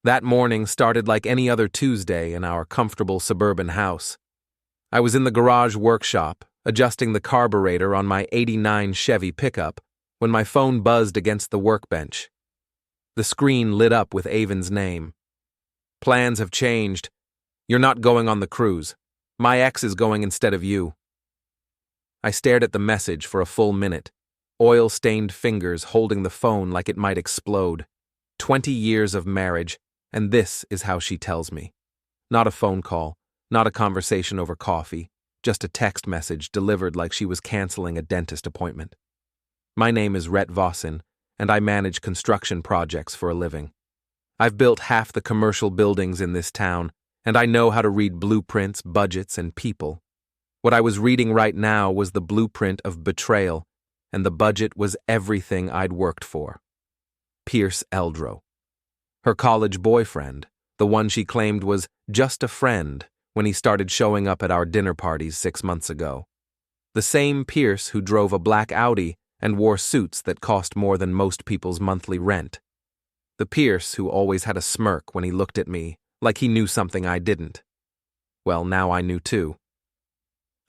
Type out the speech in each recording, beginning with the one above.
That morning started like any other Tuesday in our comfortable suburban house. I was in the garage workshop, adjusting the carburetor on my '89 Chevy pickup, when my phone buzzed against the workbench. The screen lit up with Aven's name. "Plans have changed. You're not going on the cruise. My ex is going instead of you." I stared at the message for a full minute, oil-stained fingers holding the phone like it might explode. 20 years of marriage, and this is how she tells me. Not a phone call, not a conversation over coffee, just a text message delivered like she was canceling a dentist appointment. My name is Rhett Vossen, and I manage construction projects for a living. I've built half the commercial buildings in this town, and I know how to read blueprints, budgets, and people. What I was reading right now was the blueprint of betrayal, and the budget was everything I'd worked for. Pierce Eldro. Her college boyfriend, the one she claimed was just a friend when he started showing up at our dinner parties 6 months ago. The same Pierce who drove a black Audi and wore suits that cost more than most people's monthly rent. The Pierce who always had a smirk when he looked at me, like he knew something I didn't. Well, now I knew too.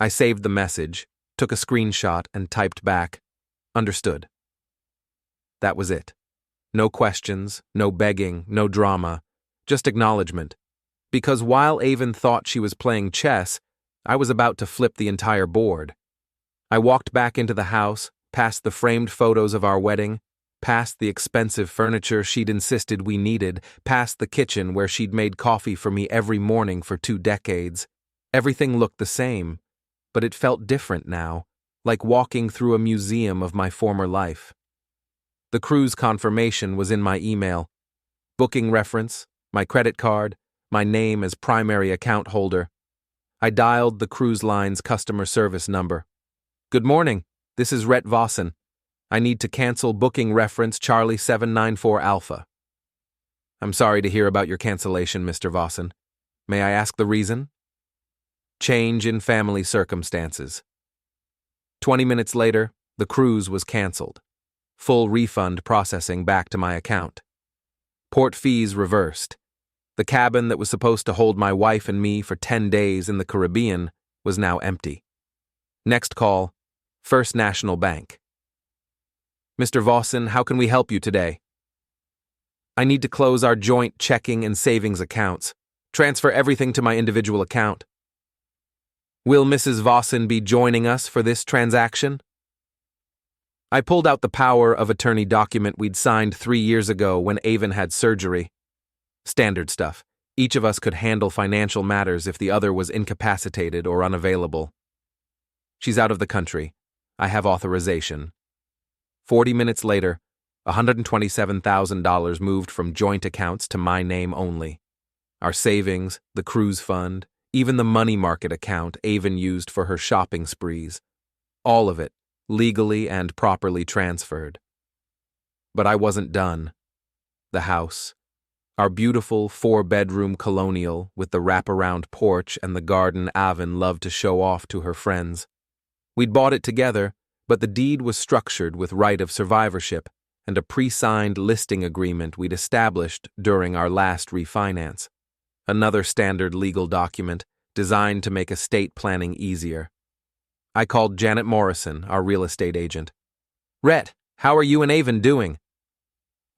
I saved the message, took a screenshot, and typed back, "Understood." That was it. No questions, no begging, no drama, just acknowledgement. Because while Aven thought she was playing chess, I was about to flip the entire board. I walked back into the house, past the framed photos of our wedding, past the expensive furniture she'd insisted we needed, past the kitchen where she'd made coffee for me every morning for 2 decades. Everything looked the same, but it felt different now, like walking through a museum of my former life. The cruise confirmation was in my email. Booking reference, my credit card, my name as primary account holder. I dialed the cruise line's customer service number. "Good morning, this is Rhett Vossen. I need to cancel booking reference Charlie 794 Alpha." "I'm sorry to hear about your cancellation, Mr. Vossen. May I ask the reason?" "Change in family circumstances." 20 minutes later, the cruise was canceled. Full refund processing back to my account. Port fees reversed. The cabin that was supposed to hold my wife and me for 10 days in the Caribbean was now empty. Next call, First National Bank. "Mr. Vossen, how can we help you today?" "I need to close our joint checking and savings accounts. Transfer everything to my individual account." "Will Mrs. Vossen be joining us for this transaction?" I pulled out the power of attorney document we'd signed 3 years ago when Aven had surgery. Standard stuff. Each of us could handle financial matters if the other was incapacitated or unavailable. "She's out of the country. I have authorization." 40 minutes later, $127,000 moved from joint accounts to my name only. Our savings, the cruise fund, even the money market account Aven used for her shopping sprees. All of it, legally and properly transferred. But I wasn't done. The house, our beautiful 4-bedroom colonial with the wraparound porch and the garden Aven loved to show off to her friends. We'd bought it together, but the deed was structured with right of survivorship and a pre-signed listing agreement we'd established during our last refinance. Another standard legal document designed to make estate planning easier. I called Janet Morrison, our real estate agent. "Rhett, how are you and Aven doing?"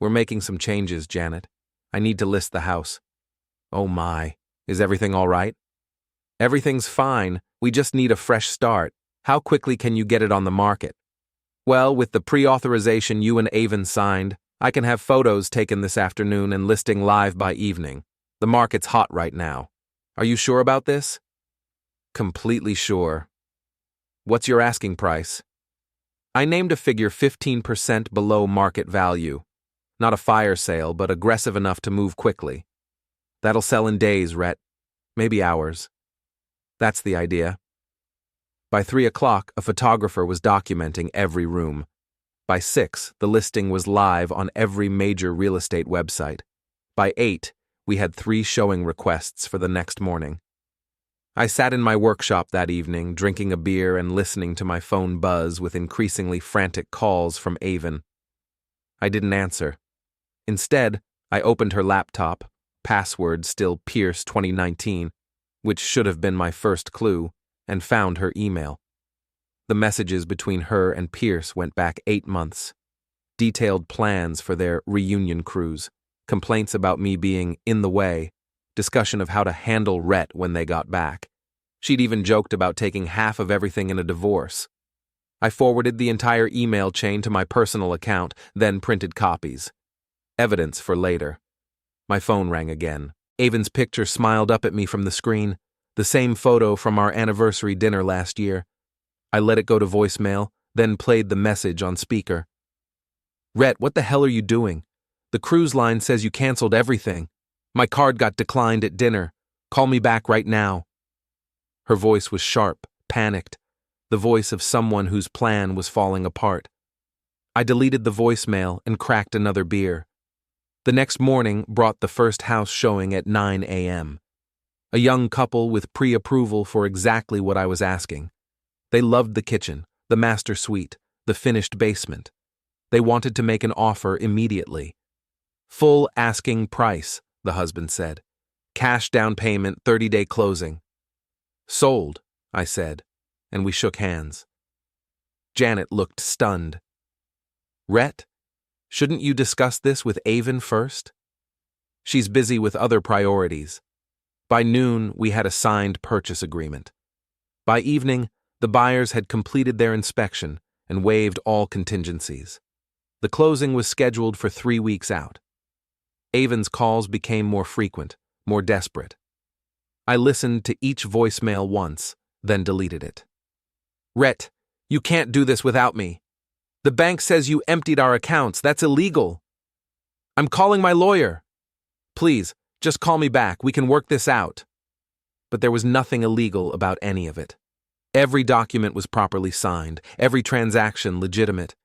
"We're making some changes, Janet. I need to list the house." "Oh my, is everything all right?" "Everything's fine. We just need a fresh start. How quickly can you get it on the market?" "Well, with the pre-authorization you and Aven signed, I can have photos taken this afternoon and listing live by evening. The market's hot right now. Are you sure about this?" "Completely sure." "What's your asking price?" I named a figure 15% below market value. Not a fire sale, but aggressive enough to move quickly. "That'll sell in days, Rhett. Maybe hours." "That's the idea." By 3 o'clock, a photographer was documenting every room. By 6, the listing was live on every major real estate website. By 8, we had 3 showing requests for the next morning. I sat in my workshop that evening, drinking a beer and listening to my phone buzz with increasingly frantic calls from Aven. I didn't answer. Instead, I opened her laptop, password still Pierce 2019, which should have been my first clue, and found her email. The messages between her and Pierce went back 8 months. Detailed plans for their reunion cruise, complaints about me being in the way, discussion of how to handle Rhett when they got back. She'd even joked about taking half of everything in a divorce. I forwarded the entire email chain to my personal account, then printed copies. Evidence for later. My phone rang again. Aven's picture smiled up at me from the screen, the same photo from our anniversary dinner last year. I let it go to voicemail, then played the message on speaker. Rhett, what the hell are you doing? The cruise line says you canceled everything. My card got declined at dinner. Call me back right now. Her voice was sharp, panicked, the voice of someone whose plan was falling apart. I deleted the voicemail and cracked another beer. The next morning brought the first house showing at 9 a.m. A young couple with pre-approval for exactly what I was asking. They loved the kitchen, the master suite, the finished basement. They wanted to make an offer immediately. Full asking price, the husband said. Cash down payment, 30-day closing. Sold, I said, and we shook hands. Janet looked stunned. Rhett, shouldn't you discuss this with Aven first? She's busy with other priorities. By noon, we had a signed purchase agreement. By evening, the buyers had completed their inspection and waived all contingencies. The closing was scheduled for 3 weeks out. Aven's calls became more frequent, more desperate. I listened to each voicemail once, then deleted it. Rhett, you can't do this without me. The bank says you emptied our accounts. That's illegal. I'm calling my lawyer. Please, just call me back. We can work this out. But there was nothing illegal about any of it. Every document was properly signed, every transaction legitimate.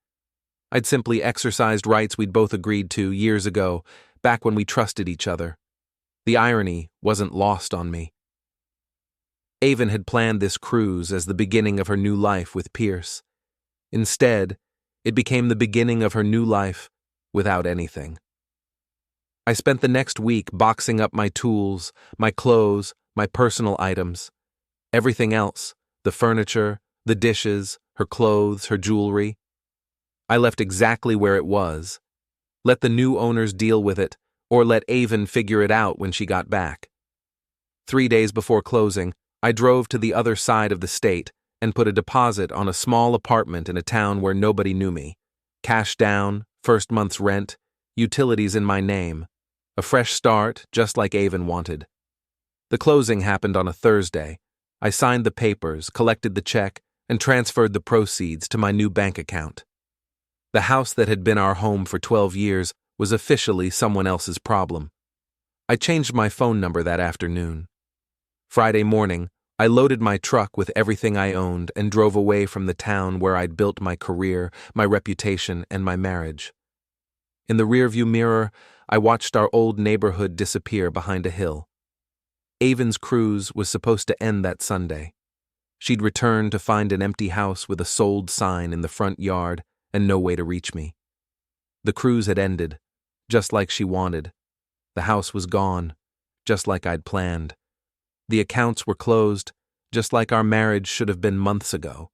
I'd simply exercised rights we'd both agreed to years ago, back when we trusted each other. The irony wasn't lost on me. Aven had planned this cruise as the beginning of her new life with Pierce. Instead, it became the beginning of her new life without anything. I spent the next week boxing up my tools, my clothes, my personal items. Everything else, the furniture, the dishes, her clothes, her jewelry. I left exactly where it was. Let the new owners deal with it, or let Aven figure it out when she got back. 3 days before closing, I drove to the other side of the state and put a deposit on a small apartment in a town where nobody knew me. Cash down, first month's rent, utilities in my name. A fresh start, just like Aven wanted. The closing happened on a Thursday. I signed the papers, collected the check, and transferred the proceeds to my new bank account. The house that had been our home for 12 years was officially someone else's problem. I changed my phone number that afternoon. Friday morning, I loaded my truck with everything I owned and drove away from the town where I'd built my career, my reputation, and my marriage. In the rearview mirror, I watched our old neighborhood disappear behind a hill. Aven's cruise was supposed to end that Sunday. She'd return to find an empty house with a sold sign in the front yard and no way to reach me. The cruise had ended, just like she wanted. The house was gone, just like I'd planned. The accounts were closed, just like our marriage should have been months ago.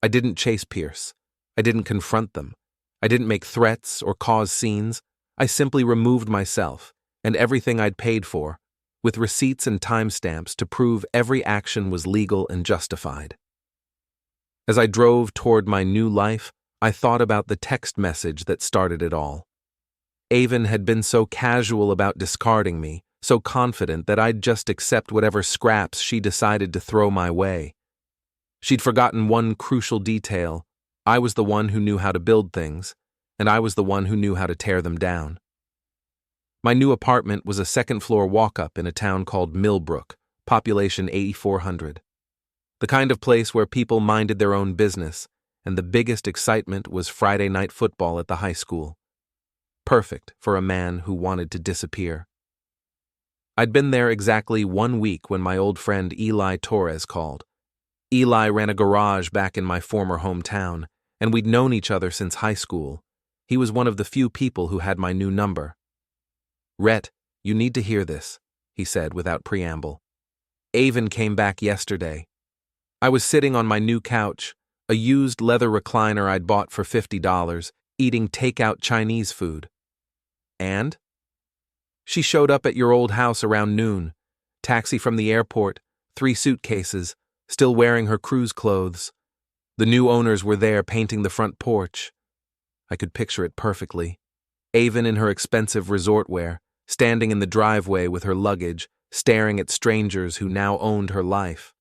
I didn't chase Pierce. I didn't confront them. I didn't make threats or cause scenes. I simply removed myself and everything I'd paid for, with receipts and timestamps to prove every action was legal and justified. As I drove toward my new life, I thought about the text message that started it all. Aven had been so casual about discarding me, so confident that I'd just accept whatever scraps she decided to throw my way. She'd forgotten one crucial detail. I was the one who knew how to build things, and I was the one who knew how to tear them down. My new apartment was a second-floor walk-up in a town called Millbrook, population 8,400. The kind of place where people minded their own business, and the biggest excitement was Friday night football at the high school. Perfect for a man who wanted to disappear. I'd been there exactly 1 week when my old friend Eli Torres called. Eli ran a garage back in my former hometown, and we'd known each other since high school. He was one of the few people who had my new number. Rhett, You need to hear this, he said without preamble. Aven came back yesterday. I was sitting on my new couch, a used leather recliner I'd bought for $50, eating takeout Chinese food. And? She showed up at your old house around noon, taxi from the airport, 3 suitcases, still wearing her cruise clothes. The new owners were there painting the front porch. I could picture it perfectly. Aven in her expensive resort wear, standing in the driveway with her luggage, staring at strangers who now owned her life.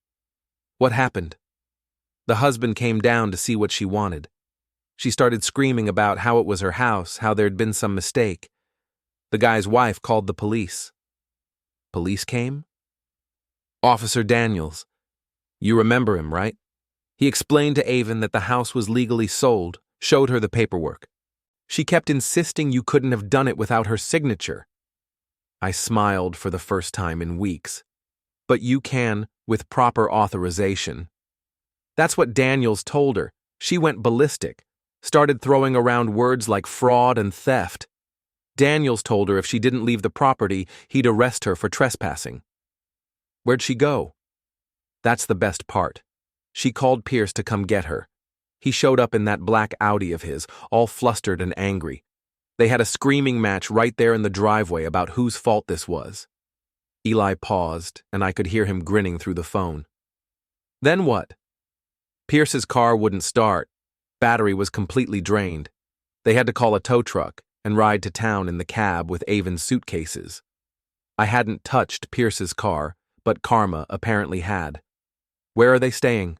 What happened? The husband came down to see what she wanted. She started screaming about how it was her house, how there'd been some mistake. The guy's wife called the police. Police came? Officer Daniels. You remember him, right? He explained to Aven that the house was legally sold, showed her the paperwork. She kept insisting you couldn't have done it without her signature. I smiled for the first time in weeks. But you can, with proper authorization. That's what Daniels told her. She went ballistic, started throwing around words like fraud and theft. Daniels told her if she didn't leave the property, he'd arrest her for trespassing. Where'd she go? That's the best part. She called Pierce to come get her. He showed up in that black Audi of his, all flustered and angry. They had a screaming match right there in the driveway about whose fault this was. Eli paused, and I could hear him grinning through the phone. Then what? Pierce's car wouldn't start. Battery was completely drained. They had to call a tow truck and ride to town in the cab with Aven's suitcases. I hadn't touched Pierce's car, but Karma apparently had. Where are they staying?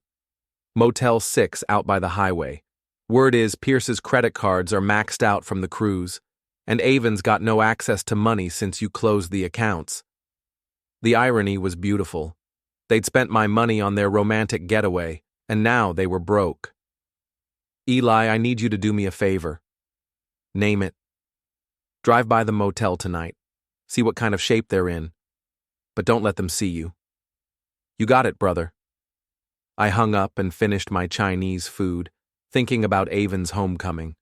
Motel 6 out by the highway. Word is Pierce's credit cards are maxed out from the cruise, and Aven's got no access to money since you closed the accounts. The irony was beautiful. They'd spent my money on their romantic getaway, and now they were broke. Eli, I need you to do me a favor. Name it. Drive by the motel tonight. See what kind of shape they're in. But don't let them see you. You got it, brother. I hung up and finished my Chinese food, thinking about Aven's homecoming.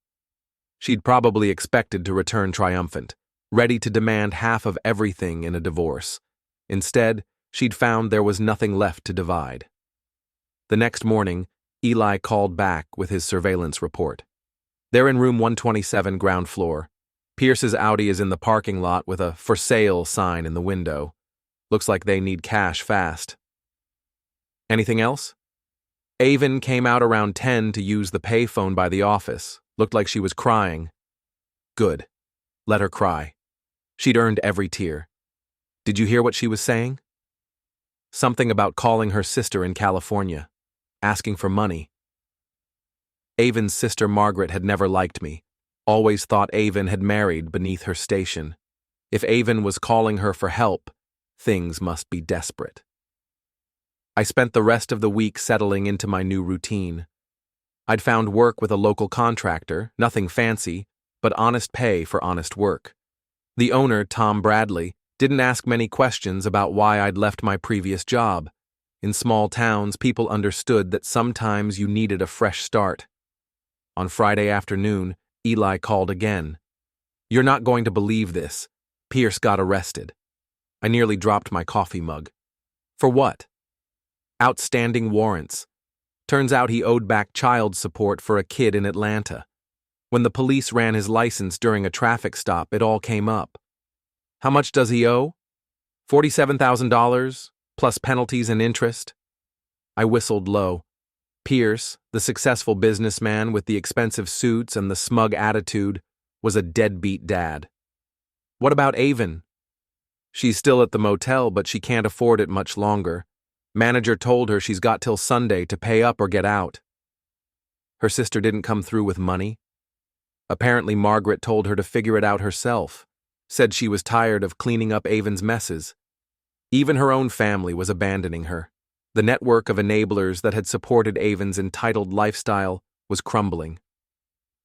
She'd probably expected to return triumphant, ready to demand half of everything in a divorce. Instead, she'd found there was nothing left to divide. The next morning, Eli called back with his surveillance report. They're in room 127, ground floor. Pierce's Audi is in the parking lot with a "for sale" sign in the window. Looks like they need cash fast. Anything else? Aven came out around 10 to use the payphone by the office. Looked like she was crying. Good. Let her cry. She'd earned every tear. Did you hear what she was saying? Something about calling her sister in California, asking for money. Aven's sister Margaret had never liked me, always thought Aven had married beneath her station. If Aven was calling her for help, things must be desperate. I spent the rest of the week settling into my new routine. I'd found work with a local contractor, nothing fancy, but honest pay for honest work. The owner, Tom Bradley, didn't ask many questions about why I'd left my previous job. In small towns, people understood that sometimes you needed a fresh start. On Friday afternoon, Eli called again. You're not going to believe this. Pierce got arrested. I nearly dropped my coffee mug. For what? Outstanding warrants. Turns out he owed back child support for a kid in Atlanta. When the police ran his license during a traffic stop, it all came up. How much does he owe? $47,000, plus penalties and interest. I whistled low. Pierce, the successful businessman with the expensive suits and the smug attitude, was a deadbeat dad. What about Aven? She's still at the motel, but she can't afford it much longer. Manager told her she's got till Sunday to pay up or get out. Her sister didn't come through with money. Apparently Margaret told her to figure it out herself, said she was tired of cleaning up Aven's messes. Even her own family was abandoning her. The network of enablers that had supported Aven's entitled lifestyle was crumbling.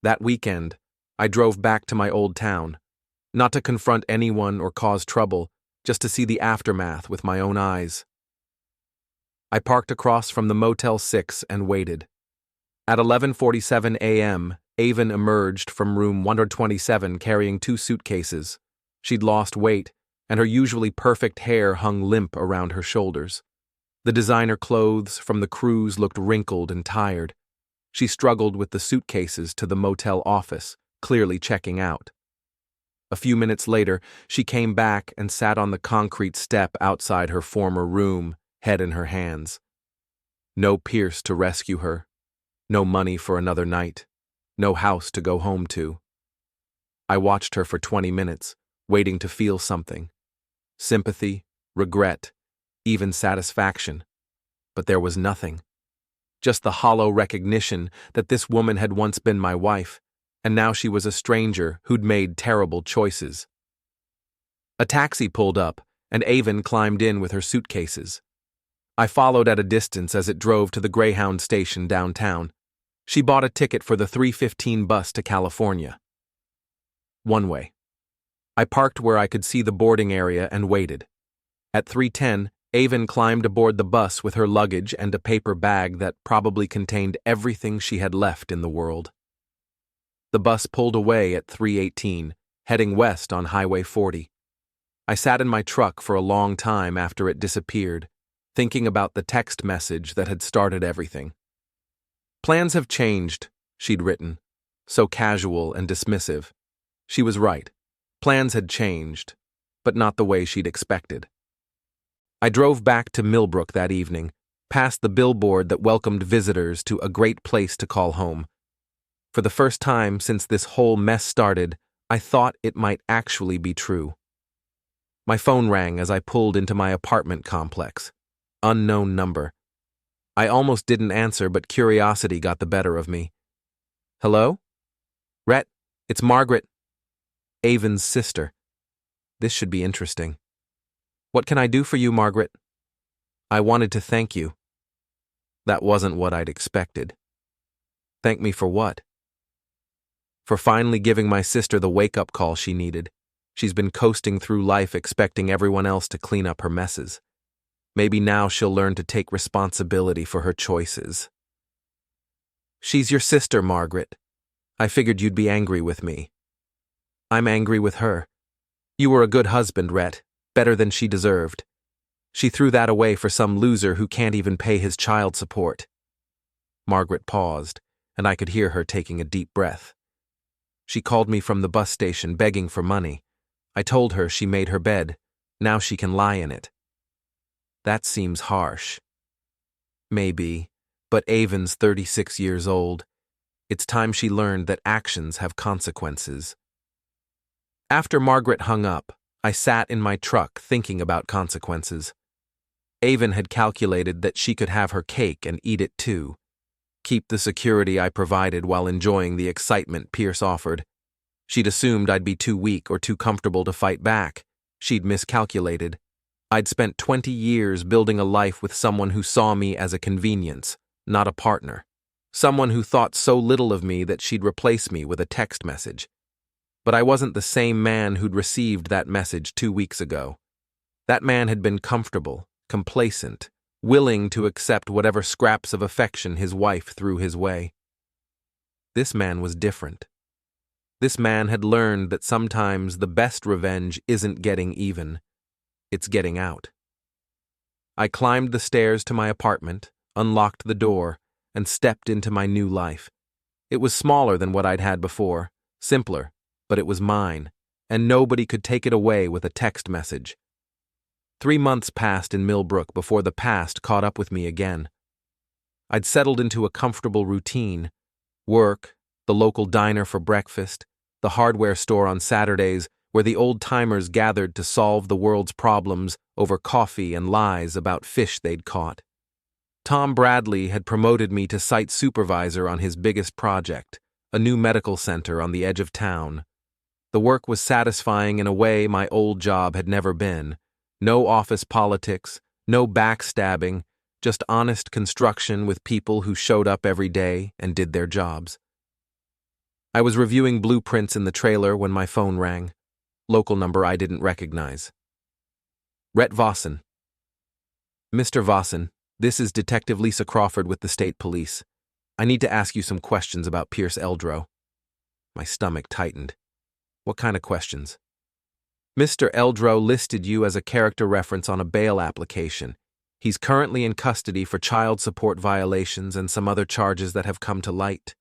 That weekend, I drove back to my old town, not to confront anyone or cause trouble, just to see the aftermath with my own eyes. I parked across from the Motel 6 and waited. At 11:47 a.m., Aven emerged from room 127 carrying 2 suitcases. She'd lost weight, and her usually perfect hair hung limp around her shoulders. The designer clothes from the cruise looked wrinkled and tired. She struggled with the suitcases to the motel office, clearly checking out. A few minutes later, she came back and sat on the concrete step outside her former room, head in her hands. No Pierce to rescue her. No money for another night. No house to go home to. I watched her for 20 minutes, waiting to feel something. Sympathy, regret, even satisfaction. But there was nothing. Just the hollow recognition that this woman had once been my wife, and now she was a stranger who'd made terrible choices. A taxi pulled up, and Aven climbed in with her suitcases. I followed at a distance as it drove to the Greyhound station downtown. She bought a ticket for the 3:15 bus to California. One way. I parked where I could see the boarding area and waited. At 3:10, Aven climbed aboard the bus with her luggage and a paper bag that probably contained everything she had left in the world. The bus pulled away at 3:18, heading west on Highway 40. I sat in my truck for a long time after it disappeared, thinking about the text message that had started everything. "Plans have changed," she'd written, so casual and dismissive. She was right. Plans had changed, but not the way she'd expected. I drove back to Millbrook that evening, past the billboard that welcomed visitors to a great place to call home. For the first time since this whole mess started, I thought it might actually be true. My phone rang as I pulled into my apartment complex. Unknown number. I almost didn't answer, but curiosity got the better of me. "Hello? Rhett, it's Margaret. Aven's sister. This should be interesting. What can I do for you, Margaret? I wanted to thank you." That wasn't what I'd expected. Thank me for what? For finally giving my sister the wake-up call she needed. She's been coasting through life expecting everyone else to clean up her messes. Maybe now she'll learn to take responsibility for her choices. "She's your sister, Margaret. I figured you'd be angry with me." "I'm angry with her. You were a good husband, Rhett, better than she deserved. She threw that away for some loser who can't even pay his child support." Margaret paused, and I could hear her taking a deep breath. "She called me from the bus station begging for money. I told her she made her bed. Now she can lie in it." That seems harsh. Maybe, but Aven's 36 years old. It's time she learned that actions have consequences. After Margaret hung up, I sat in my truck thinking about consequences. Aven had calculated that she could have her cake and eat it too. Keep the security I provided while enjoying the excitement Pierce offered. She'd assumed I'd be too weak or too comfortable to fight back. She'd miscalculated. I'd spent 20 years building a life with someone who saw me as a convenience, not a partner. Someone who thought so little of me that she'd replace me with a text message. But I wasn't the same man who'd received that message 2 weeks ago. That man had been comfortable, complacent, willing to accept whatever scraps of affection his wife threw his way. This man was different. This man had learned that sometimes the best revenge isn't getting even, it's getting out. I climbed the stairs to my apartment, unlocked the door, and stepped into my new life. It was smaller than what I'd had before, simpler, but it was mine, and nobody could take it away with a text message. 3 months passed in Millbrook before the past caught up with me again. I'd settled into a comfortable routine: work, the local diner for breakfast, the hardware store on Saturdays where the old-timers gathered to solve the world's problems over coffee and lies about fish they'd caught. Tom Bradley had promoted me to site supervisor on his biggest project, a new medical center on the edge of town. The work was satisfying in a way my old job had never been. No office politics, no backstabbing, just honest construction with people who showed up every day and did their jobs. I was reviewing blueprints in the trailer when my phone rang. Local number I didn't recognize. Rhett Vossen. "Mr. Vossen, this is Detective Lisa Crawford with the State Police. I need to ask you some questions about Pierce Eldro." My stomach tightened. What kind of questions? Mr. Eldro listed you as a character reference on a bail application. He's currently in custody for child support violations and some other charges that have come to light.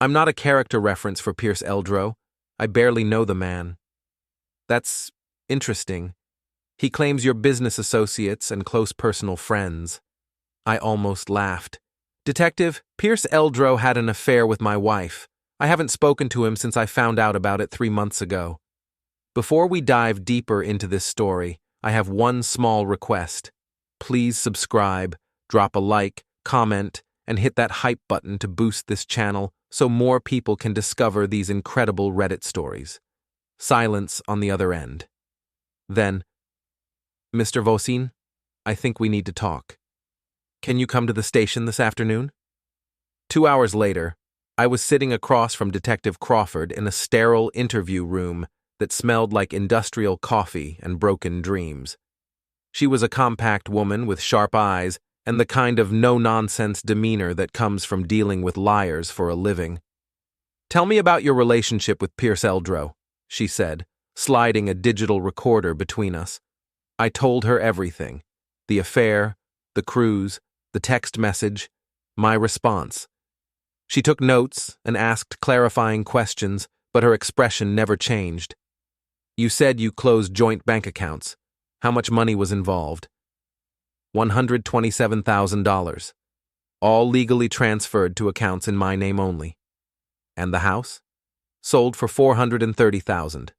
I'm not a character reference for Pierce Eldro. I barely know the man. That's interesting. He claims you're business associates and close personal friends. I almost laughed. Detective, Pierce Eldro had an affair with my wife. I haven't spoken to him since I found out about it 3 months ago. Before we dive deeper into this story, I have one small request. Please subscribe, drop a like, comment, and hit that hype button to boost this channel so more people can discover these incredible Reddit stories. Silence on the other end. Then, Mr. Vosin, I think we need to talk. Can you come to the station this afternoon? 2 hours later, I was sitting across from Detective Crawford in a sterile interview room that smelled like industrial coffee and broken dreams. She was a compact woman with sharp eyes and the kind of no-nonsense demeanor that comes from dealing with liars for a living. Tell me about your relationship with Pierce Eldro, she said, sliding a digital recorder between us. I told her everything. The affair, the cruise, the text message, my response. She took notes and asked clarifying questions, but her expression never changed. You said you closed joint bank accounts. How much money was involved? $127,000. All legally transferred to accounts in my name only. And the house? Sold for $430,000.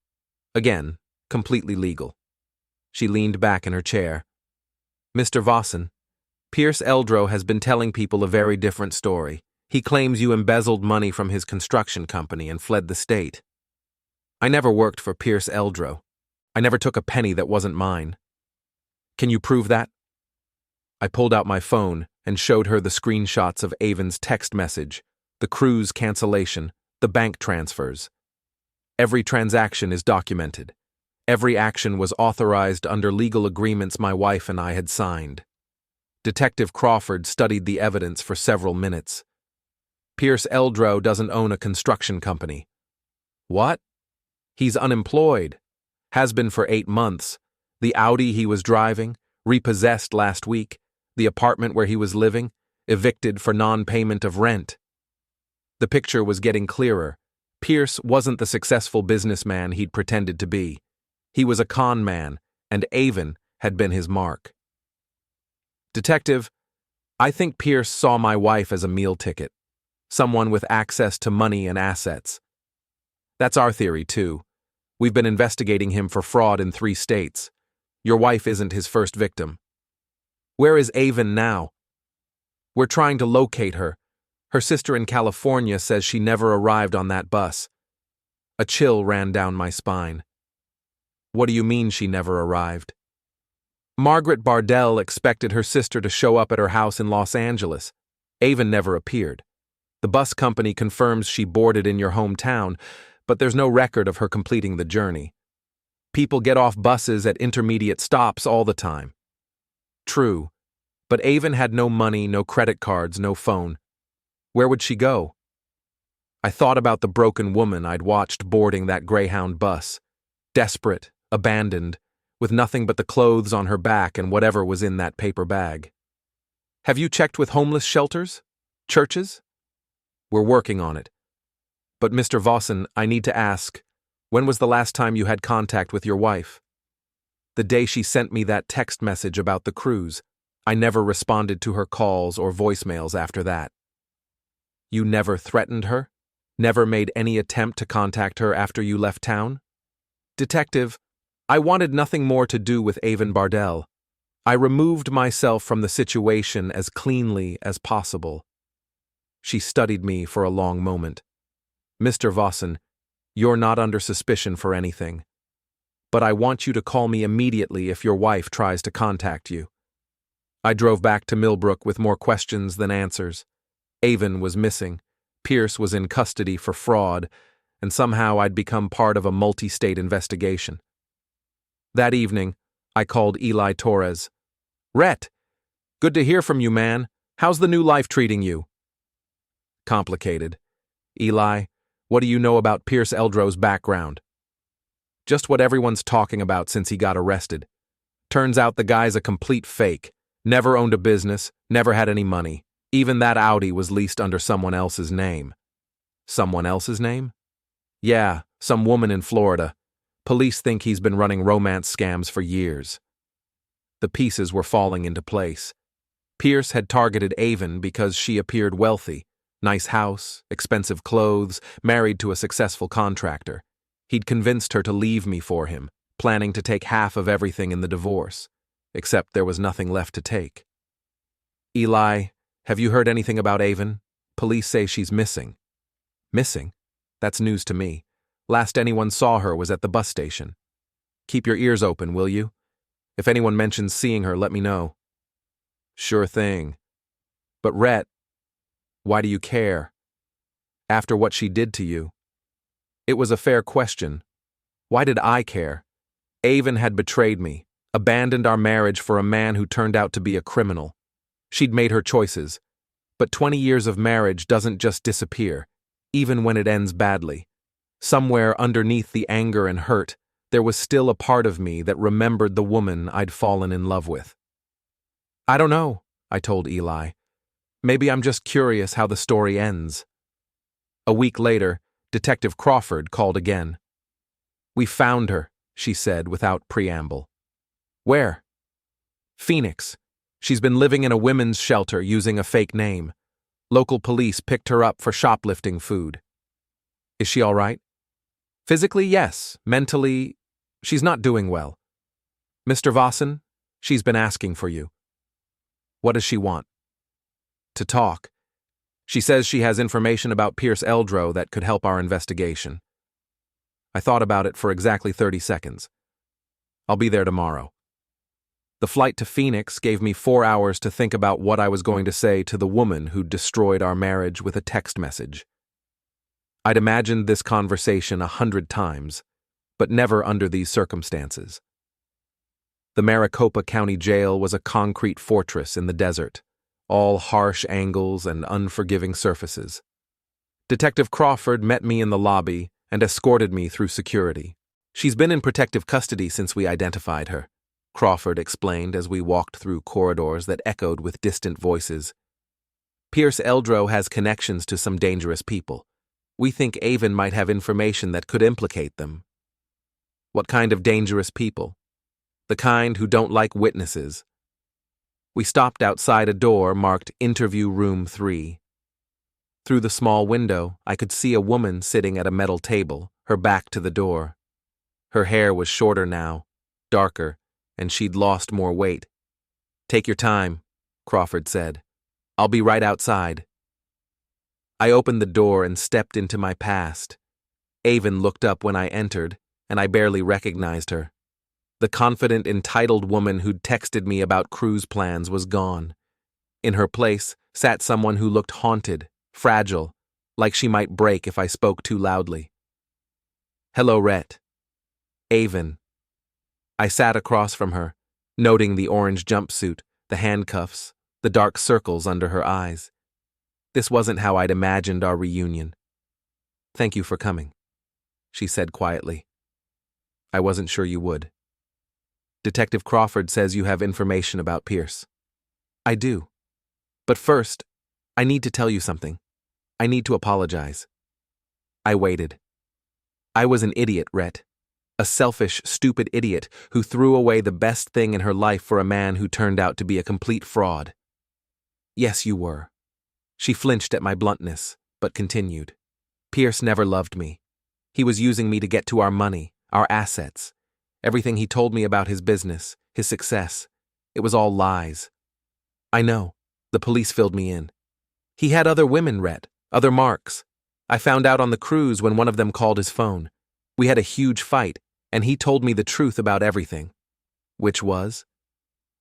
Again, completely legal. She leaned back in her chair. Mr. Vosin, Pierce Eldro has been telling people a very different story. He claims you embezzled money from his construction company and fled the state. I never worked for Pierce Eldro. I never took a penny that wasn't mine. Can you prove that? I pulled out my phone and showed her the screenshots of Aven's text message, the cruise cancellation, the bank transfers. Every transaction is documented. Every action was authorized under legal agreements my wife and I had signed. Detective Crawford studied the evidence for several minutes. Pierce Eldro doesn't own a construction company. What? He's unemployed. Has been for 8 months. The Audi he was driving, repossessed last week. The apartment where he was living, evicted for non-payment of rent. The picture was getting clearer. Pierce wasn't the successful businessman he'd pretended to be. He was a con man, and Aven had been his mark. Detective, I think Pierce saw my wife as a meal ticket. Someone with access to money and assets. That's our theory, too. We've been investigating him for fraud in 3 states. Your wife isn't his first victim. Where is Aven now? We're trying to locate her. Her sister in California says she never arrived on that bus. A chill ran down my spine. What do you mean she never arrived? Margaret Bardell expected her sister to show up at her house in Los Angeles. Aven never appeared. The bus company confirms she boarded in your hometown, but there's no record of her completing the journey. People get off buses at intermediate stops all the time. True, but Aven had no money, no credit cards, no phone. Where would she go? I thought about the broken woman I'd watched boarding that Greyhound bus. Desperate, abandoned, with nothing but the clothes on her back and whatever was in that paper bag. Have you checked with homeless shelters? Churches? We're working on it. But Mr. Vosin, I need to ask, when was the last time you had contact with your wife? The day she sent me that text message about the cruise. I never responded to her calls or voicemails after that. You never threatened her? Never made any attempt to contact her after you left town? Detective, I wanted nothing more to do with Aven Bardell. I removed myself from the situation as cleanly as possible. She studied me for a long moment. Mr. Vosin, you're not under suspicion for anything. But I want you to call me immediately if your wife tries to contact you. I drove back to Millbrook with more questions than answers. Aven was missing. Pierce was in custody for fraud, and somehow I'd become part of a multi-state investigation. That evening, I called Eli Torres. Rhett, good to hear from you, man. How's the new life treating you? Complicated. Eli, what do you know about Pierce Eldro's background? Just what everyone's talking about since he got arrested. Turns out the guy's a complete fake. Never owned a business, never had any money. Even that Audi was leased under someone else's name. Someone else's name? Yeah, some woman in Florida. Police think he's been running romance scams for years. The pieces were falling into place. Pierce had targeted Aven because she appeared wealthy. Nice house, expensive clothes, married to a successful contractor. He'd convinced her to leave me for him, planning to take half of everything in the divorce. Except there was nothing left to take. Eli, have you heard anything about Aven? Police say she's missing. Missing? That's news to me. Last anyone saw her was at the bus station. Keep your ears open, will you? If anyone mentions seeing her, let me know. Sure thing. But Rhett, why do you care? After what she did to you? It was a fair question. Why did I care? Aven had betrayed me, abandoned our marriage for a man who turned out to be a criminal. She'd made her choices. But 20 years of marriage doesn't just disappear, even when it ends badly. Somewhere underneath the anger and hurt, there was still a part of me that remembered the woman I'd fallen in love with. I don't know, I told Eli. Maybe I'm just curious how the story ends. A week later, Detective Crawford called again. We found her, she said without preamble. Where? Phoenix. She's been living in a women's shelter using a fake name. Local police picked her up for shoplifting food. Is she all right? Physically, yes. Mentally, she's not doing well. Mr. Vossen, she's been asking for you. What does she want? To talk. She says she has information about Pierce Eldro that could help our investigation. I thought about it for exactly 30 seconds. I'll be there tomorrow. The flight to Phoenix gave me 4 hours to think about what I was going to say to the woman who'd destroyed our marriage with a text message. I'd imagined this conversation 100 times, but never under these circumstances. The Maricopa County Jail was a concrete fortress in the desert, all harsh angles and unforgiving surfaces. Detective Crawford met me in the lobby and escorted me through security. She's been in protective custody since we identified her, Crawford explained as we walked through corridors that echoed with distant voices. Pierce Eldro has connections to some dangerous people. We think Aven might have information that could implicate them. What kind of dangerous people? The kind who don't like witnesses. We stopped outside a door marked Interview Room 3. Through the small window, I could see a woman sitting at a metal table, her back to the door. Her hair was shorter now, darker, and she'd lost more weight. Take your time, Crawford said. I'll be right outside. I opened the door and stepped into my past. Aven looked up when I entered, and I barely recognized her. The confident, entitled woman who'd texted me about cruise plans was gone. In her place sat someone who looked haunted, fragile, like she might break if I spoke too loudly. Hello, Rhett. Aven. I sat across from her, noting the orange jumpsuit, the handcuffs, the dark circles under her eyes. This wasn't how I'd imagined our reunion. Thank you for coming, she said quietly. I wasn't sure you would. Detective Crawford says you have information about Pierce. I do. But first, I need to tell you something. I need to apologize. I waited. I was an idiot, Rhett. A selfish, stupid idiot who threw away the best thing in her life for a man who turned out to be a complete fraud. Yes, you were. She flinched at my bluntness, but continued. Pierce never loved me. He was using me to get to our money, our assets. Everything he told me about his business, his success, it was all lies. I know. The police filled me in. He had other women, Rhett, other marks. I found out on the cruise when one of them called his phone. We had a huge fight, and he told me the truth about everything. Which was?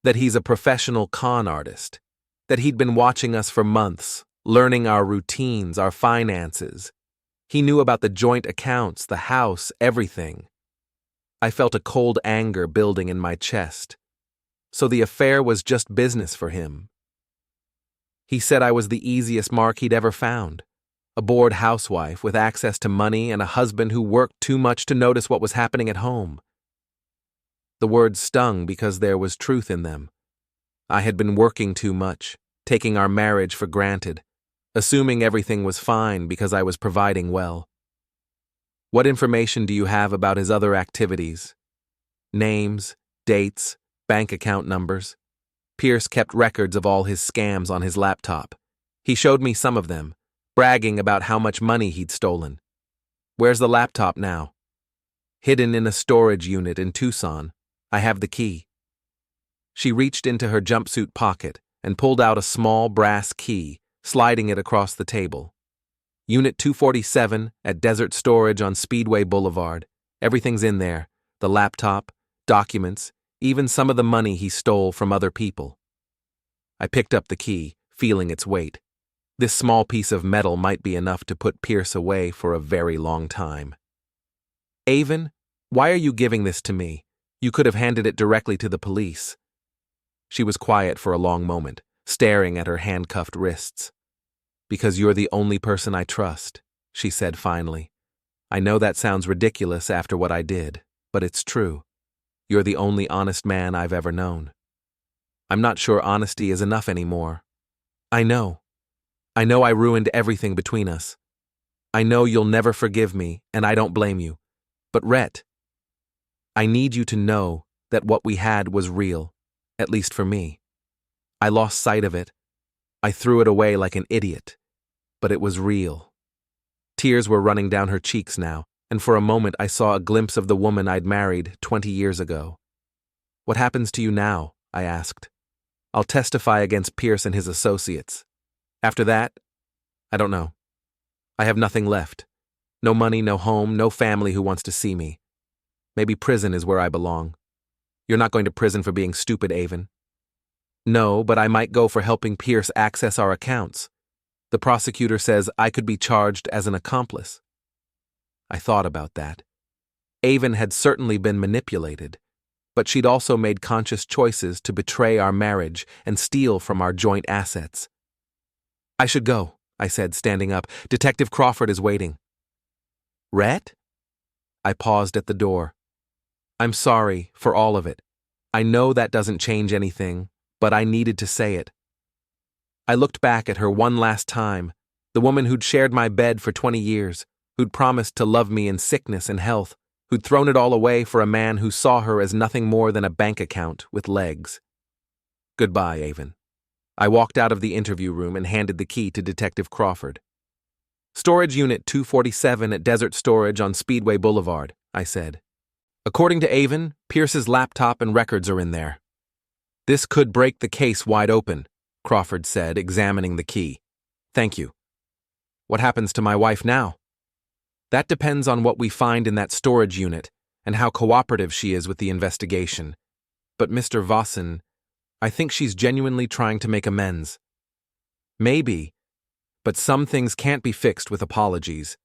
That he's a professional con artist. That he'd been watching us for months, learning our routines, our finances. He knew about the joint accounts, the house, everything. I felt a cold anger building in my chest. So the affair was just business for him. He said I was the easiest mark he'd ever found. a bored housewife with access to money and a husband who worked too much to notice what was happening at home. The words stung because there was truth in them. I had been working too much, taking our marriage for granted, assuming everything was fine because I was providing well. What information do you have about his other activities? Names, dates, bank account numbers. Pierce kept records of all his scams on his laptop. He showed me some of them, bragging about how much money he'd stolen. Where's the laptop now? Hidden in a storage unit in Tucson. I have the key. She reached into her jumpsuit pocket and pulled out a small brass key, sliding it across the table. Unit 247 at Desert Storage on Speedway Boulevard. Everything's in there. The laptop, documents, even some of the money he stole from other people. I picked up the key, feeling its weight. This small piece of metal might be enough to put Pierce away for a very long time. Aven, why are you giving this to me? You could have handed it directly to the police. She was quiet for a long moment, staring at her handcuffed wrists. Because you're the only person I trust, she said finally. I know that sounds ridiculous after what I did, but it's true. You're the only honest man I've ever known. I'm not sure honesty is enough anymore. I know I ruined everything between us. I know you'll never forgive me, and I don't blame you. But Rhett, I need you to know that what we had was real, at least for me. I lost sight of it. I threw it away like an idiot. But it was real. Tears were running down her cheeks now, and for a moment I saw a glimpse of the woman I'd married 20 years ago. What happens to you now? I asked. I'll testify against Pierce and his associates. After that, I don't know. I have nothing left. No money, no home, no family who wants to see me. Maybe prison is where I belong. You're not going to prison for being stupid, Aven. No, but I might go for helping Pierce access our accounts. The prosecutor says I could be charged as an accomplice. I thought about that. Aven had certainly been manipulated, but she'd also made conscious choices to betray our marriage and steal from our joint assets. I should go, I said, standing up. Detective Crawford is waiting. Rhett? I paused at the door. I'm sorry for all of it. I know that doesn't change anything, but I needed to say it. I looked back at her one last time, the woman who'd shared my bed for 20 years, who'd promised to love me in sickness and health, who'd thrown it all away for a man who saw her as nothing more than a bank account with legs. Goodbye, Aven. I walked out of the interview room and handed the key to Detective Crawford. Storage Unit 247 at Desert Storage on Speedway Boulevard, I said. According to Aven, Pierce's laptop and records are in there. This could break the case wide open, Crawford said, examining the key. Thank you. What happens to my wife now? That depends on what we find in that storage unit and how cooperative she is with the investigation. But Mr. Vossen, I think she's genuinely trying to make amends. Maybe, but some things can't be fixed with apologies.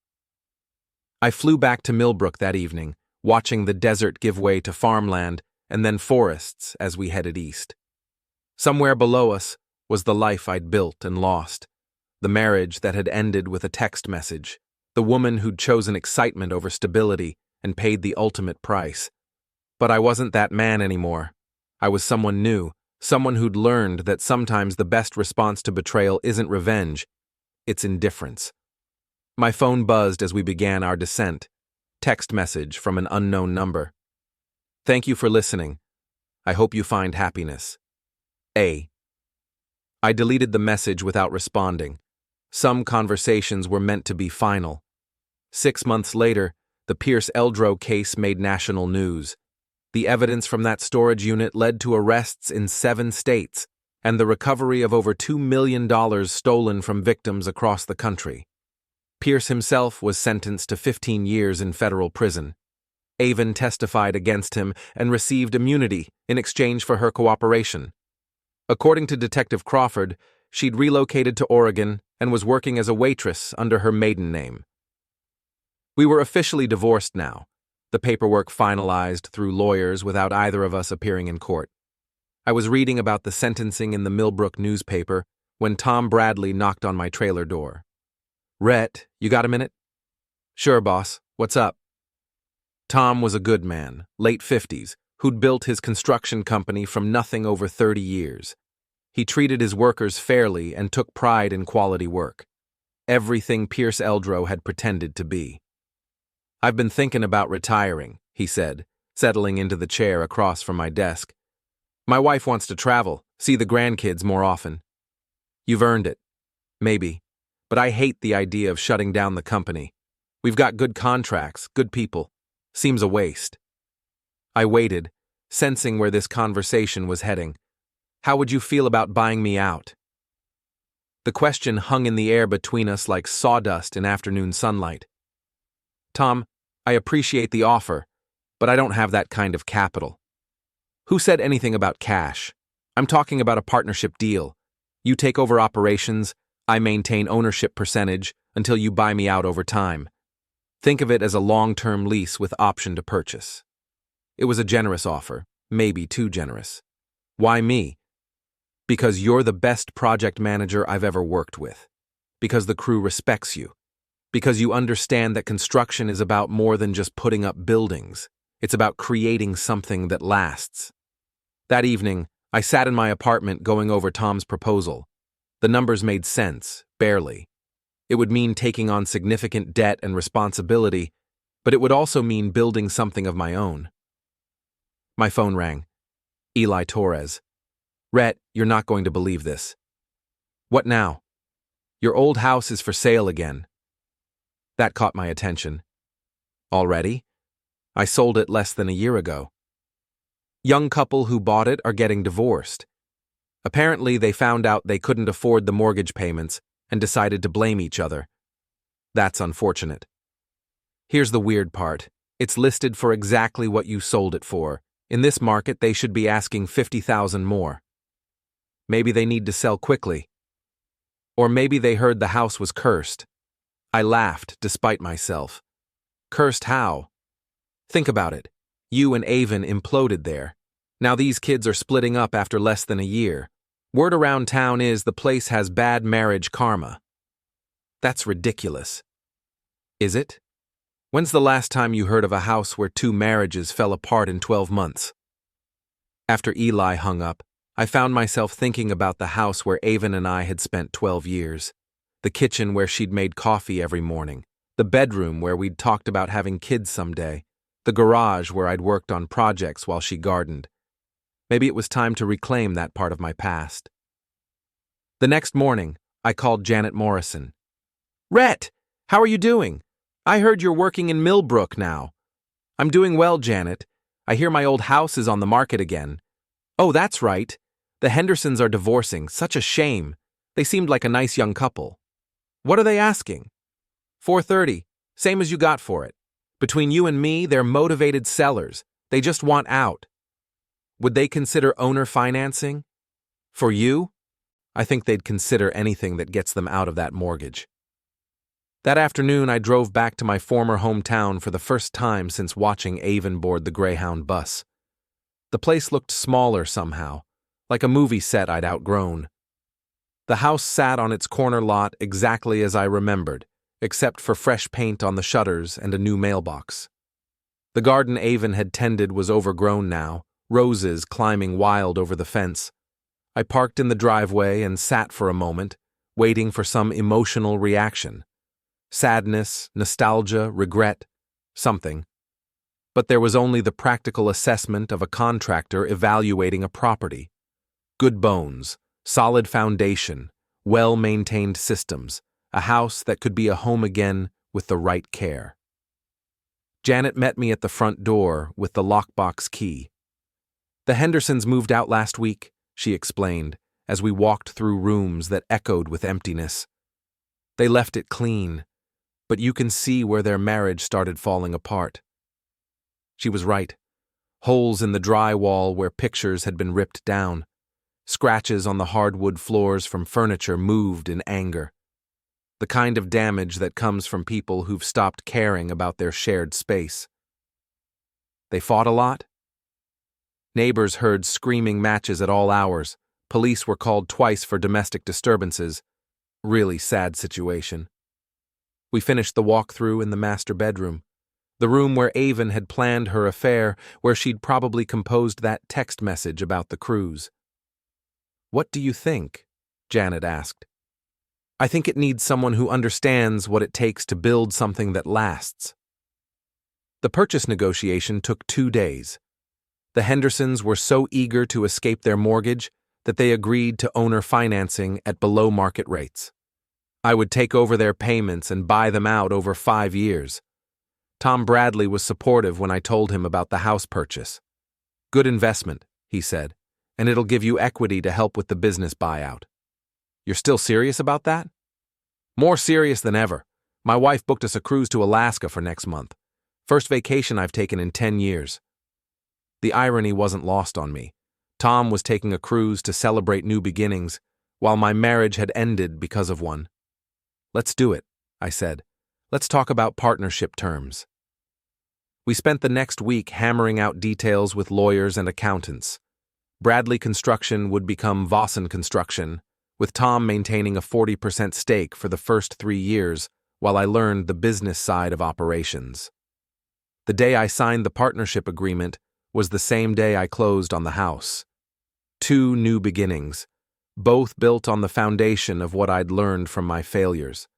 I flew back to Millbrook that evening, watching the desert give way to farmland and then forests as we headed east. Somewhere below us was the life I'd built and lost, the marriage that had ended with a text message, the woman who'd chosen excitement over stability and paid the ultimate price. But I wasn't that man anymore. I was someone new, someone who'd learned that sometimes the best response to betrayal isn't revenge, it's indifference. My phone buzzed as we began our descent. Text message from an unknown number. Thank you for listening. I hope you find happiness. A. I deleted the message without responding. Some conversations were meant to be final. 6 months later, the Pierce Eldro case made national news. The evidence from that storage unit led to arrests in 7 states and the recovery of over $2 million stolen from victims across the country. Pierce himself was sentenced to 15 years in federal prison. Aven testified against him and received immunity in exchange for her cooperation. According to Detective Crawford, she'd relocated to Oregon and was working as a waitress under her maiden name. We were officially divorced now, the paperwork finalized through lawyers without either of us appearing in court. I was reading about the sentencing in the Millbrook newspaper when Tom Bradley knocked on my trailer door. Rhett, you got a minute? Sure, boss. What's up? Tom was a good man, late 50s, who'd built his construction company from nothing over 30 years. He treated his workers fairly and took pride in quality work. Everything Pierce Eldro had pretended to be. I've been thinking about retiring, he said, settling into the chair across from my desk. My wife wants to travel, see the grandkids more often. You've earned it. Maybe. But I hate the idea of shutting down the company. We've got good contracts, good people. Seems a waste. I waited, sensing where this conversation was heading. How would you feel about buying me out? The question hung in the air between us like sawdust in afternoon sunlight. Tom, I appreciate the offer, but I don't have that kind of capital. Who said anything about cash? I'm talking about a partnership deal. You take over operations, I maintain ownership percentage until you buy me out over time. Think of it as a long-term lease with option to purchase. It was a generous offer, maybe too generous. Why me? Because you're the best project manager I've ever worked with. Because the crew respects you. Because you understand that construction is about more than just putting up buildings. It's about creating something that lasts. That evening, I sat in my apartment going over Tom's proposal. The numbers made sense, barely. It would mean taking on significant debt and responsibility, but it would also mean building something of my own. My phone rang. Eli Torres. Rhett, you're not going to believe this. What now? Your old house is for sale again. That caught my attention. Already? I sold it less than a year ago. Young couple who bought it are getting divorced. Apparently, they found out they couldn't afford the mortgage payments and decided to blame each other. That's unfortunate. Here's the weird part. It's listed for exactly what you sold it for. In this market, they should be asking $50,000 more. Maybe they need to sell quickly. Or maybe they heard the house was cursed. I laughed, despite myself. Cursed how? Think about it. You and Aven imploded there. Now these kids are splitting up after less than a year. Word around town is the place has bad marriage karma. That's ridiculous. Is it? When's the last time you heard of a house where 2 marriages fell apart in 12 months? After Eli hung up, I found myself thinking about the house where Aven and I had spent 12 years. The kitchen where she'd made coffee every morning. The bedroom where we'd talked about having kids someday. The garage where I'd worked on projects while she gardened. Maybe it was time to reclaim that part of my past. The next morning, I called Janet Morrison. Rhett, how are you doing? I heard you're working in Millbrook now. I'm doing well, Janet. I hear my old house is on the market again. Oh, that's right. The Hendersons are divorcing. Such a shame. They seemed like a nice young couple. What are they asking? $430, same as you got for it. Between you and me, they're motivated sellers. They just want out. Would they consider owner financing? For you? I think they'd consider anything that gets them out of that mortgage. That afternoon, I drove back to my former hometown for the first time since watching Aven board the Greyhound bus. The place looked smaller somehow, like a movie set I'd outgrown. The house sat on its corner lot exactly as I remembered, except for fresh paint on the shutters and a new mailbox. The garden Aven had tended was overgrown now, roses climbing wild over the fence. I parked in the driveway and sat for a moment, waiting for some emotional reaction. Sadness, nostalgia, regret, something. But there was only the practical assessment of a contractor evaluating a property. Good bones, solid foundation, well-maintained systems, a house that could be a home again with the right care. Janet met me at the front door with the lockbox key. The Hendersons moved out last week, she explained, as we walked through rooms that echoed with emptiness. They left it clean, but you can see where their marriage started falling apart. She was right. Holes in the drywall where pictures had been ripped down. Scratches on the hardwood floors from furniture moved in anger. The kind of damage that comes from people who've stopped caring about their shared space. They fought a lot? Neighbors heard screaming matches at all hours. Police were called twice for domestic disturbances. Really sad situation. We finished the walkthrough in the master bedroom, the room where Aven had planned her affair, where she'd probably composed that text message about the cruise. "What do you think?" Janet asked. "I think it needs someone who understands what it takes to build something that lasts." The purchase negotiation took 2 days. The Hendersons were so eager to escape their mortgage that they agreed to owner financing at below-market rates. I would take over their payments and buy them out over 5 years. Tom Bradley was supportive when I told him about the house purchase. "Good investment," he said, "and it'll give you equity to help with the business buyout." "You're still serious about that?" "More serious than ever. My wife booked us a cruise to Alaska for next month. First vacation I've taken in 10 years. The irony wasn't lost on me. Tom was taking a cruise to celebrate new beginnings, while my marriage had ended because of one. "Let's do it," I said. "Let's talk about partnership terms." We spent the next week hammering out details with lawyers and accountants. Bradley Construction would become Vossen Construction, with Tom maintaining a 40% stake for the first 3 years while I learned the business side of operations. The day I signed the partnership agreement was the same day I closed on the house. 2 new beginnings, both built on the foundation of what I'd learned from my failures.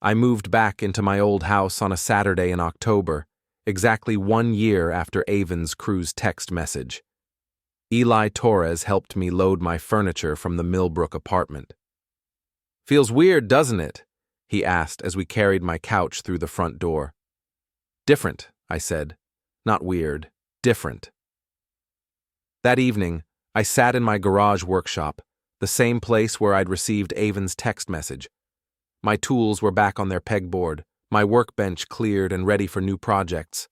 I moved back into my old house on a Saturday in October, exactly 1 year after Aven's cruise text message. Eli Torres helped me load my furniture from the Millbrook apartment. "Feels weird, doesn't it?" he asked as we carried my couch through the front door. "Different," I said. "Not weird, different." That evening, I sat in my garage workshop, the same place where I'd received Aven's text message. My tools were back on their pegboard, my workbench cleared and ready for new projects.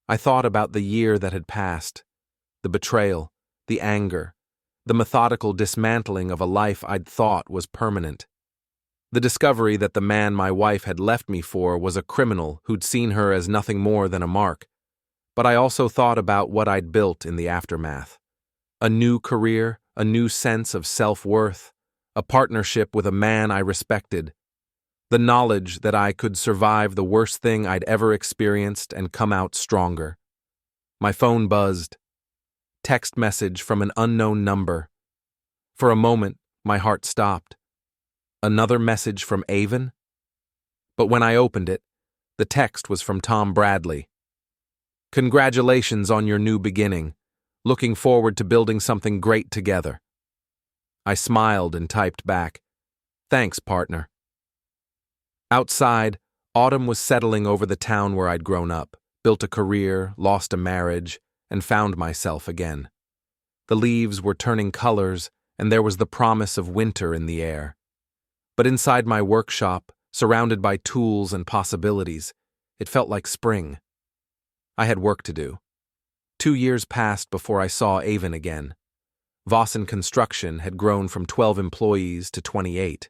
I thought about the year that had passed, the betrayal, the anger, the methodical dismantling of a life I'd thought was permanent. The discovery that the man my wife had left me for was a criminal who'd seen her as nothing more than a mark. But I also thought about what I'd built in the aftermath. A new career, a new sense of self-worth, a partnership with a man I respected, the knowledge that I could survive the worst thing I'd ever experienced and come out stronger. My phone buzzed. Text message from an unknown number. For a moment, my heart stopped. Another message from Aven? But when I opened it, the text was from Tom Bradley. "Congratulations on your new beginning. Looking forward to building something great together." I smiled and typed back, "Thanks, partner." Outside, autumn was settling over the town where I'd grown up, built a career, lost a marriage, and found myself again. The leaves were turning colors, and there was the promise of winter in the air. But inside my workshop, surrounded by tools and possibilities, it felt like spring. I had work to do. 2 years passed before I saw Aven again. Vossen Construction had grown from 12 employees to 28.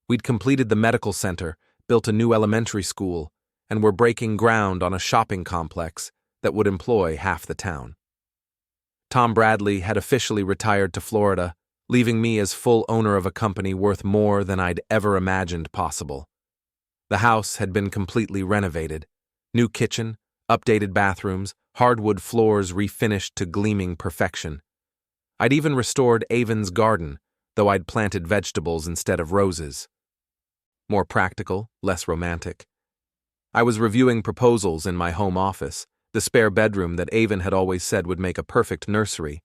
We'd completed the medical center, built a new elementary school, and were breaking ground on a shopping complex that would employ half the town. Tom Bradley had officially retired to Florida, leaving me as full owner of a company worth more than I'd ever imagined possible. The house had been completely renovated. New kitchen, updated bathrooms, hardwood floors refinished to gleaming perfection. I'd even restored Aven's garden, though I'd planted vegetables instead of roses. More practical, less romantic. I was reviewing proposals in my home office, the spare bedroom that Aven had always said would make a perfect nursery,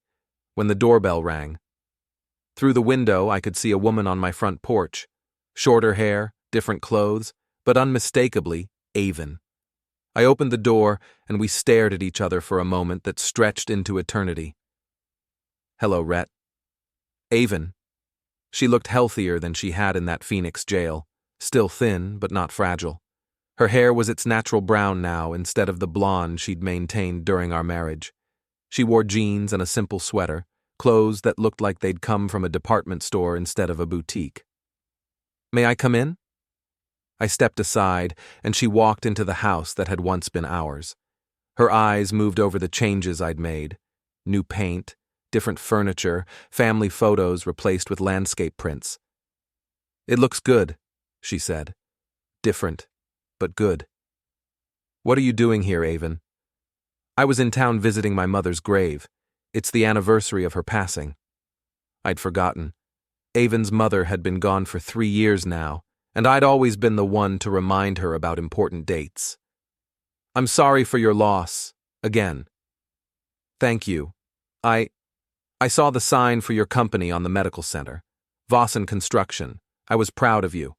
when the doorbell rang. Through the window, I could see a woman on my front porch. Shorter hair, different clothes, but unmistakably Aven. I opened the door, and we stared at each other for a moment that stretched into eternity. "Hello, Rhett." Aven. She looked healthier than she had in that Phoenix jail, still thin but not fragile. Her hair was its natural brown now instead of the blonde she'd maintained during our marriage. She wore jeans and a simple sweater, clothes that looked like they'd come from a department store instead of a boutique. "May I come in?" I stepped aside, and she walked into the house that had once been ours. Her eyes moved over the changes I'd made. New paint, different furniture, family photos replaced with landscape prints. "It looks good," she said. Different, but good. What are you doing here, Aven? I was in town visiting my mother's grave. It's the anniversary of her passing. I'd forgotten. Aven's mother had been gone for 3 years now, and I'd always been the one to remind her about important dates. I'm sorry for your loss, again. Thank you. I saw the sign for your company on the medical center. Vossen Construction. I was proud of you.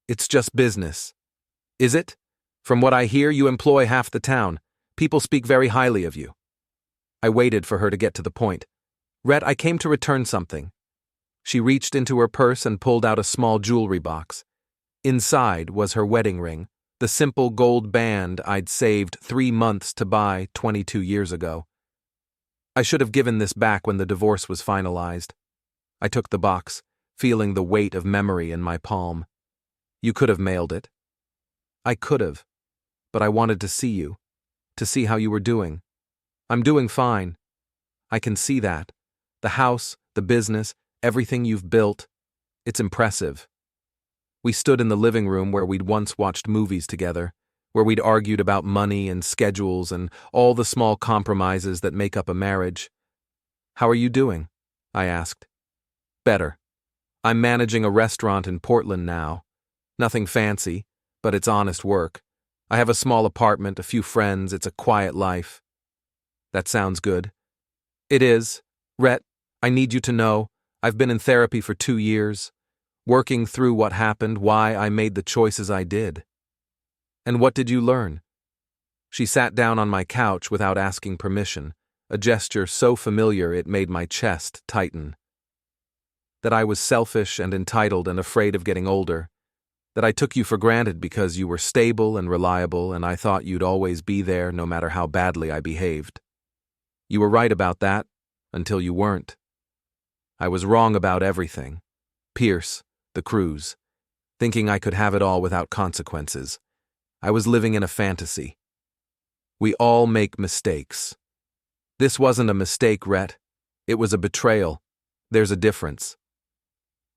It's just business. Is it? From what I hear, you employ half the town. People speak very highly of you. I waited for her to get to the point. Rhett, I came to return something. She reached into her purse and pulled out a small jewelry box. Inside was her wedding ring, the simple gold band I'd saved 3 months to buy 22 years ago. I should have given this back when the divorce was finalized. I took the box, feeling the weight of memory in my palm. You could have mailed it. I could have, but I wanted to see you, to see how you were doing. I'm doing fine. I can see that. The house, the business, everything you've built. It's impressive. We stood in the living room where we'd once watched movies together, where we'd argued about money and schedules and all the small compromises that make up a marriage. How are you doing? I asked. Better. I'm managing a restaurant in Portland now. Nothing fancy, but it's honest work. I have a small apartment, a few friends, it's a quiet life. That sounds good. It is. Rhett, I need you to know, I've been in therapy for 2 years, working through what happened, why I made the choices I did. And what did you learn? She sat down on my couch without asking permission, a gesture so familiar it made my chest tighten. That I was selfish and entitled and afraid of getting older. That I took you for granted because you were stable and reliable and I thought you'd always be there no matter how badly I behaved. You were right about that, until you weren't. I was wrong about everything. Pierce, the cruise, thinking I could have it all without consequences. I was living in a fantasy. We all make mistakes. This wasn't a mistake, Rhett. It was a betrayal. There's a difference.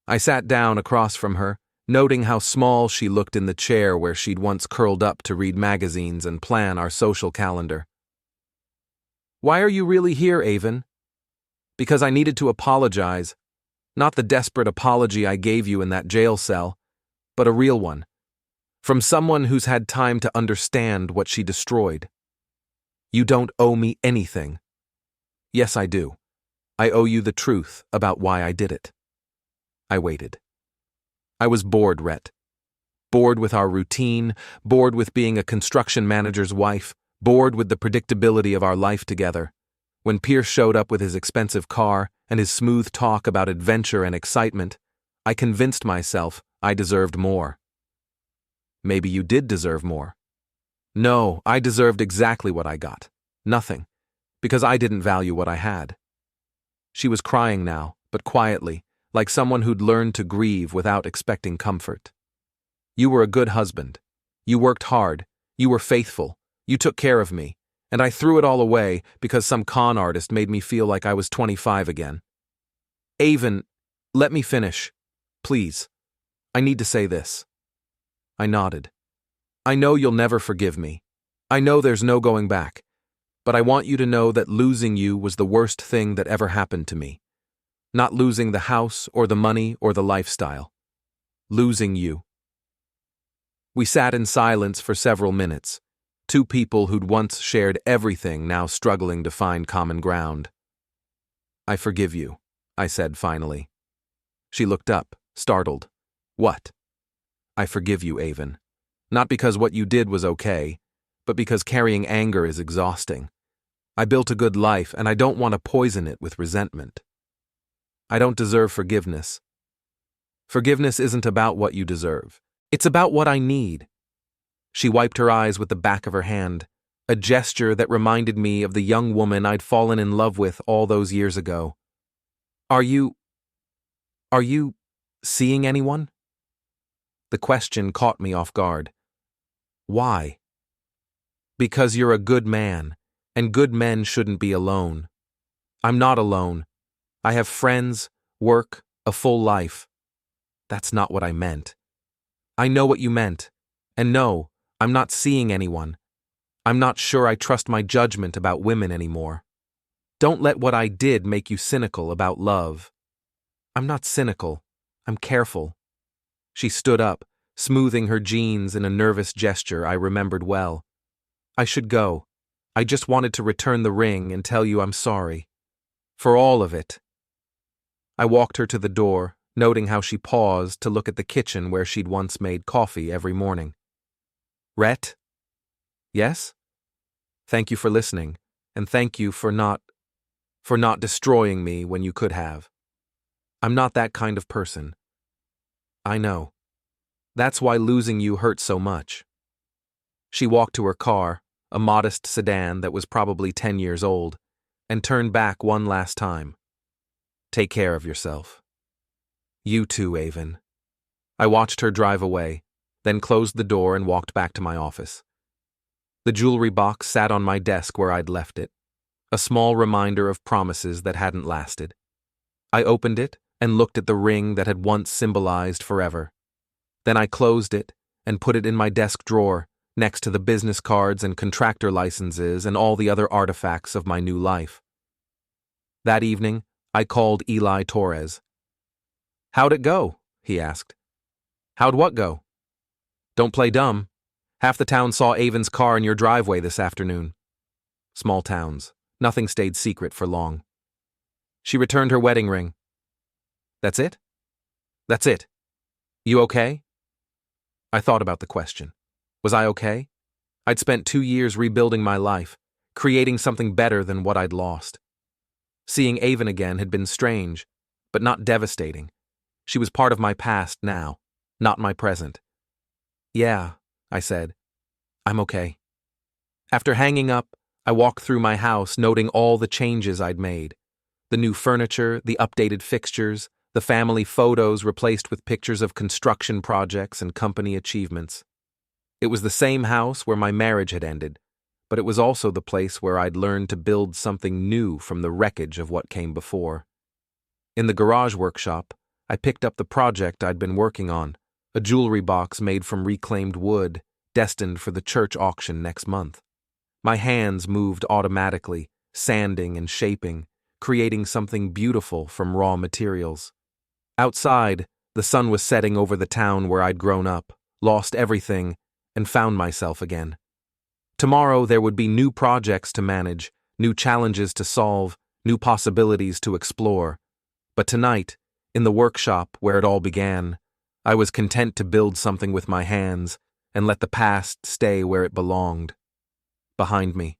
I sat down across from her, noting how small she looked in the chair where she'd once curled up to read magazines and plan our social calendar. Why are you really here, Aven? Because I needed to apologize. Not the desperate apology I gave you in that jail cell, but a real one. From someone who's had time to understand what she destroyed. You don't owe me anything. Yes, I do. I owe you the truth about why I did it. I waited. I was bored, Rhett. Bored with our routine, bored with being a construction manager's wife, bored with the predictability of our life together. When Pierce showed up with his expensive car and his smooth talk about adventure and excitement, I convinced myself I deserved more. Maybe you did deserve more. No, I deserved exactly what I got. Nothing. Because I didn't value what I had. She was crying now, but quietly, like someone who'd learned to grieve without expecting comfort. You were a good husband. You worked hard. You were faithful. You took care of me. And I threw it all away because some con artist made me feel like I was 25 again. Aven, let me finish. Please. I need to say this. I nodded. I know you'll never forgive me. I know there's no going back. But I want you to know that losing you was the worst thing that ever happened to me. Not losing the house or the money or the lifestyle. Losing you. We sat in silence for several minutes. Two people who'd once shared everything now struggling to find common ground. I forgive you, I said finally. She looked up, startled. What? I forgive you, Aven. Not because what you did was okay, but because carrying anger is exhausting. I built a good life and I don't want to poison it with resentment. I don't deserve forgiveness. Forgiveness isn't about what you deserve. It's about what I need. She wiped her eyes with the back of her hand, a gesture that reminded me of the young woman I'd fallen in love with all those years ago. Are you seeing anyone? The question caught me off guard. Why? Because you're a good man, and good men shouldn't be alone. I'm not alone. I have friends, work, a full life. That's not what I meant. I know what you meant. And no, I'm not seeing anyone. I'm not sure I trust my judgment about women anymore. Don't let what I did make you cynical about love. I'm not cynical. I'm careful. She stood up, smoothing her jeans in a nervous gesture I remembered well. I should go. I just wanted to return the ring and tell you I'm sorry. For all of it. I walked her to the door, noting how she paused to look at the kitchen where she'd once made coffee every morning. Rhett? Yes? Thank you for listening, and thank you for not destroying me when you could have. I'm not that kind of person. I know. That's why losing you hurt so much. She walked to her car, a modest sedan that was probably 10 years old, and turned back one last time. Take care of yourself. You too, Aven. I watched her drive away, then closed the door and walked back to my office. The jewelry box sat on my desk where I'd left it, a small reminder of promises that hadn't lasted. I opened it and looked at the ring that had once symbolized forever. Then I closed it and put it in my desk drawer, next to the business cards and contractor licenses and all the other artifacts of my new life. That evening, I called Eli Torres. How'd it go? He asked. How'd what go? Don't play dumb. Half the town saw Aven's car in your driveway this afternoon. Small towns. Nothing stayed secret for long. She returned her wedding ring. That's it? That's it. You okay? I thought about the question. Was I okay? I'd spent 2 years rebuilding my life, creating something better than what I'd lost. Seeing Aven again had been strange, but not devastating. She was part of my past now, not my present. Yeah, I said. I'm okay. After hanging up, I walked through my house noting all the changes I'd made. The new furniture, the updated fixtures, the family photos replaced with pictures of construction projects and company achievements. It was the same house where my marriage had ended, but it was also the place where I'd learned to build something new from the wreckage of what came before. In the garage workshop, I picked up the project I'd been working on, a jewelry box made from reclaimed wood, destined for the church auction next month. My hands moved automatically, sanding and shaping, creating something beautiful from raw materials. Outside, the sun was setting over the town where I'd grown up, lost everything, and found myself again. Tomorrow there would be new projects to manage, new challenges to solve, new possibilities to explore. But tonight, in the workshop where it all began, I was content to build something with my hands and let the past stay where it belonged, behind me.